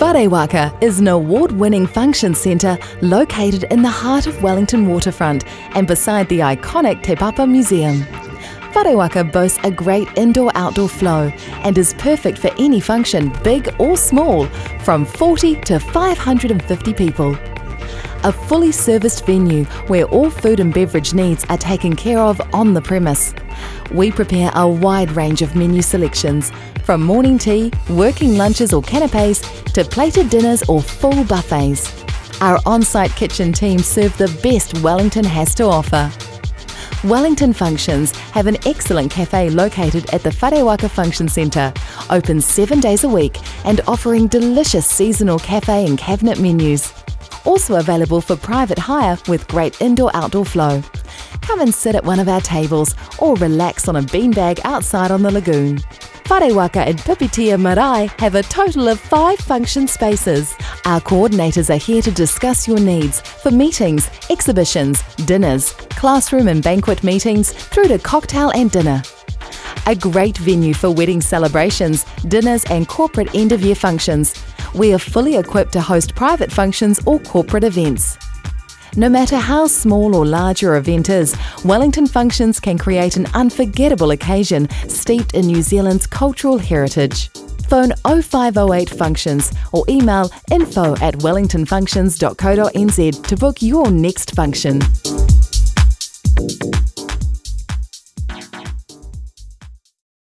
Wharewaka is an award-winning function centre located in the heart of Wellington waterfront and beside the iconic Te Papa Museum. Wharewaka boasts a great indoor-outdoor flow and is perfect for any function, big or small, from 40 to 550 people. A fully serviced venue where all food and beverage needs are taken care of on the premise. We prepare a wide range of menu selections, from morning tea, working lunches or canapes, to plated dinners or full buffets. Our on-site kitchen team serve the best Wellington has to offer. Wellington Functions have an excellent cafe located at the Wharewaka Function Centre, open 7 days a week and offering delicious seasonal cafe and cabinet menus. Also available for private hire with great indoor-outdoor flow. Come and sit at one of our tables or relax on a beanbag outside on the lagoon. Wharewaka and Pipitea Marae have a total of 5 function spaces. Our coordinators are here to discuss your needs for meetings, exhibitions, dinners, classroom and banquet meetings through to cocktail and dinner. A great venue for wedding celebrations, dinners and corporate end-of-year functions. We are fully equipped to host private functions or corporate events. No matter how small or large your event is, Wellington Functions can create an unforgettable occasion steeped in New Zealand's cultural heritage. Phone 0508 Functions or email info@wellingtonfunctions.co.nz to book your next function.